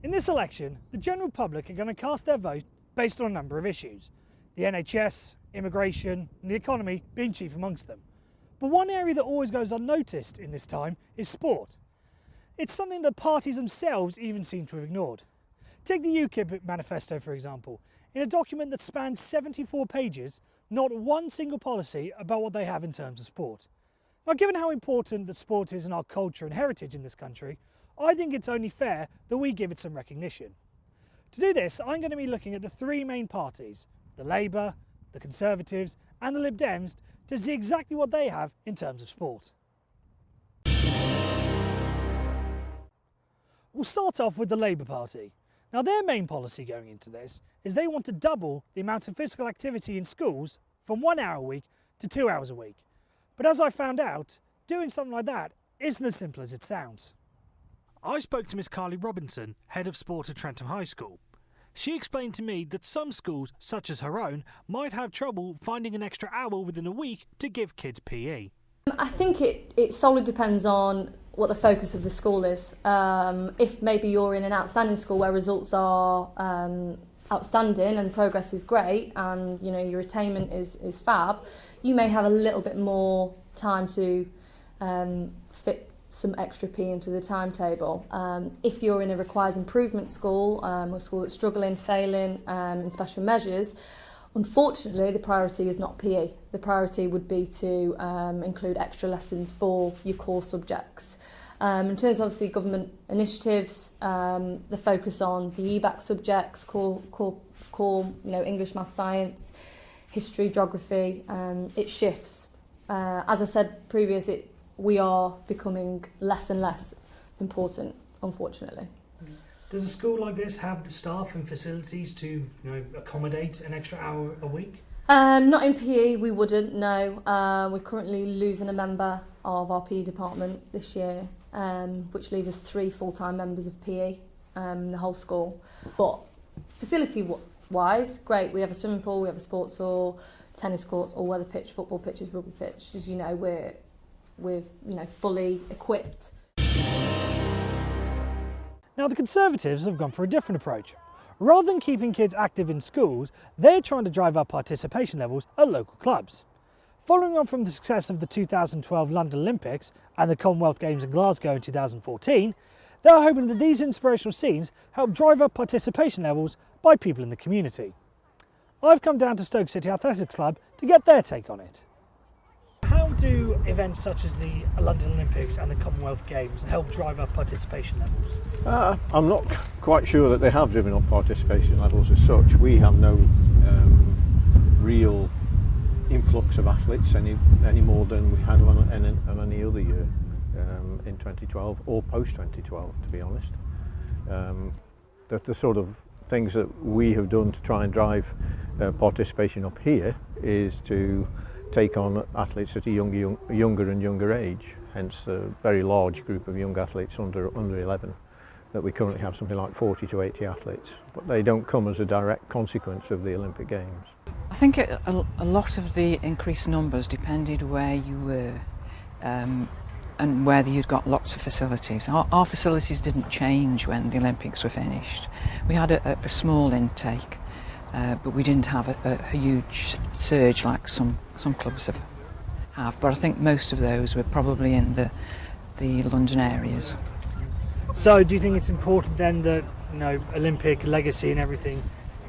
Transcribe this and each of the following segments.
In this election, the general public are going to cast their vote based on a number of issues, the NHS, immigration and the economy being chief amongst them. But one area that always goes unnoticed in this time is sport. It's something that parties themselves even seem to have ignored. Take the UKIP manifesto for example. In a document that spans 74 pages, not one single policy about what they have in terms of sport. Now, given how important that sport is in our culture and heritage in this country, I think it's only fair that we give it some recognition. To do this, I'm going to be looking at the three main parties, the Labour, the Conservatives and the Lib Dems, to see exactly what they have in terms of sport. We'll start off with the Labour Party. Now, their main policy going into this is they want to double the amount of physical activity in schools from 1 hour a week to 2 hours a week. But as I found out, doing something like that isn't as simple as it sounds. I spoke to Miss Carly Robinson, Head of Sport at Trentham High School. She explained to me that some schools, such as her own, might have trouble finding an extra hour within a week to give kids PE. I think it solely depends on what the focus of the school is. If maybe you're in an outstanding school where results are outstanding and progress is great and your attainment is fab, you may have a little bit more time to fit some extra P into the timetable. If you're in a requires improvement school, or a school that's struggling, failing in special measures, unfortunately the priority is not PE. The priority would be to include extra lessons for your core subjects. In terms of obviously government initiatives, the focus on the EBAC subjects, core English, math, science, history, geography, it shifts. As I said previously, we are becoming less and less important, unfortunately. Does a school like this have the staff and facilities to accommodate an extra hour a week? Not in PE, we wouldn't, no. We're currently losing a member of our PE department this year, which leaves us 3 full-time members of PE in the whole school. But facility-wise, great. We have a swimming pool, we have a sports hall, tennis courts, all-weather pitch, football pitches, rugby pitch. As you know, we're fully equipped. Now, the Conservatives have gone for a different approach. Rather than keeping kids active in schools, they're trying to drive up participation levels at local clubs. Following on from the success of the 2012 London Olympics and the Commonwealth Games in Glasgow in 2014, they're hoping that these inspirational scenes help drive up participation levels by people in the community. I've come down to Stoke City Athletics Club to get their take on it. How do events such as the London Olympics and the Commonwealth Games help drive up participation levels? I'm not quite sure that they have driven up participation levels as such. We have no real influx of athletes any more than we had on any other year in 2012 or post 2012, to be honest. The sort of things that we have done to try and drive participation up here is to take on athletes at a younger and younger age, hence the very large group of young athletes under 11, that we currently have something like 40 to 80 athletes, but they don't come as a direct consequence of the Olympic Games. I think a lot of the increased numbers depended where you were and whether you'd got lots of facilities. Our facilities didn't change when the Olympics were finished. We had a small intake, but we didn't have a huge surge like some clubs have. But I think most of those were probably in the London areas. So do you think it's important then that Olympic legacy and everything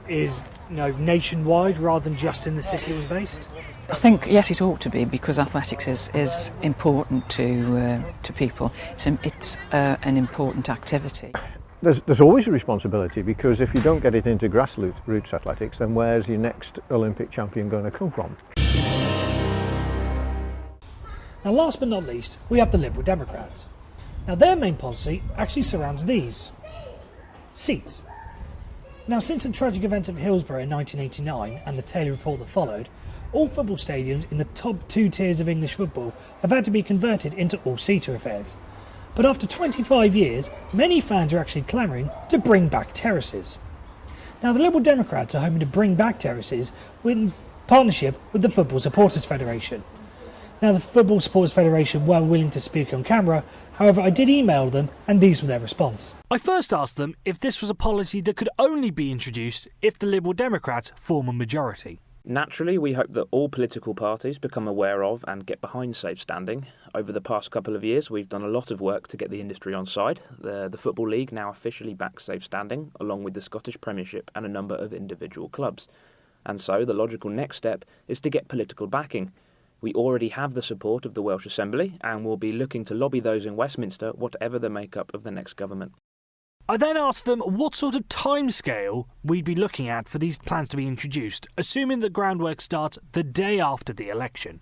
is nationwide rather than just in the city it was based? I think yes, it ought to be, because athletics is important to people. It's an important activity. There's always a responsibility, because if you don't get it into grassroots athletics, then where's your next Olympic champion going to come from? Now, last but not least, we have the Liberal Democrats. Now, their main policy actually surrounds these seats. Now, since the tragic events of Hillsborough in 1989 and the Taylor report that followed, all football stadiums in the top 2 tiers of English football have had to be converted into all-seater affairs. But after 25 years, many fans are actually clamouring to bring back terraces. Now, the Liberal Democrats are hoping to bring back terraces in partnership with the Football Supporters Federation. Now, the Football Supporters Federation were willing to speak on camera, however I did email them and these were their response. I first asked them if this was a policy that could only be introduced if the Liberal Democrats form a majority. Naturally, we hope that all political parties become aware of and get behind safe standing. Over the past couple of years, we've done a lot of work to get the industry on side. The Football League now officially backs safe standing, along with the Scottish Premiership and a number of individual clubs. And so the logical next step is to get political backing. We already have the support of the Welsh Assembly and will be looking to lobby those in Westminster, whatever the makeup of the next government. I then asked them what sort of timescale we'd be looking at for these plans to be introduced, assuming the groundwork starts the day after the election.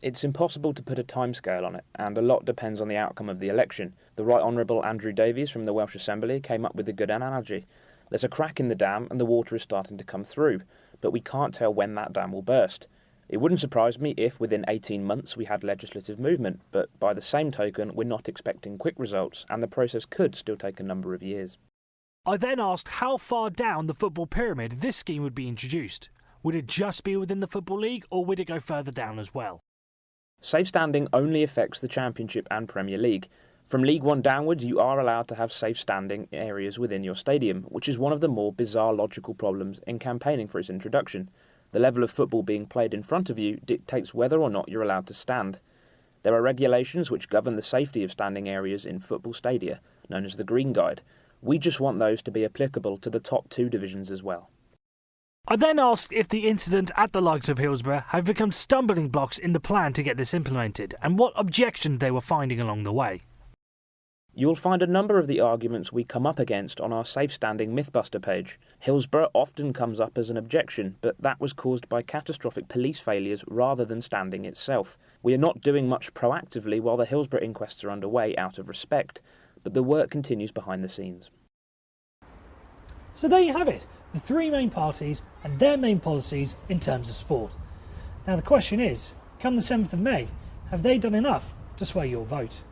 It's impossible to put a timescale on it, and a lot depends on the outcome of the election. The Right Honourable Andrew Davies from the Welsh Assembly came up with a good analogy. There's a crack in the dam and the water is starting to come through, but we can't tell when that dam will burst. It wouldn't surprise me if within 18 months we had legislative movement, but by the same token we're not expecting quick results and the process could still take a number of years. I then asked how far down the football pyramid this scheme would be introduced. Would it just be within the Football League or would it go further down as well? Safe standing only affects the Championship and Premier League. From League One downwards, you are allowed to have safe standing areas within your stadium, which is one of the more bizarre logical problems in campaigning for its introduction. The level of football being played in front of you dictates whether or not you're allowed to stand. There are regulations which govern the safety of standing areas in football stadia, known as the Green Guide. We just want those to be applicable to the top two divisions as well. I then asked if the incident at the likes of Hillsborough have become stumbling blocks in the plan to get this implemented, and what objections they were finding along the way. You'll find a number of the arguments we come up against on our Safe Standing Mythbuster page. Hillsborough often comes up as an objection, but that was caused by catastrophic police failures rather than standing itself. We are not doing much proactively while the Hillsborough inquests are underway out of respect, but the work continues behind the scenes. So there you have it, the three main parties and their main policies in terms of sport. Now the question is, come the 7th of May, have they done enough to sway your vote?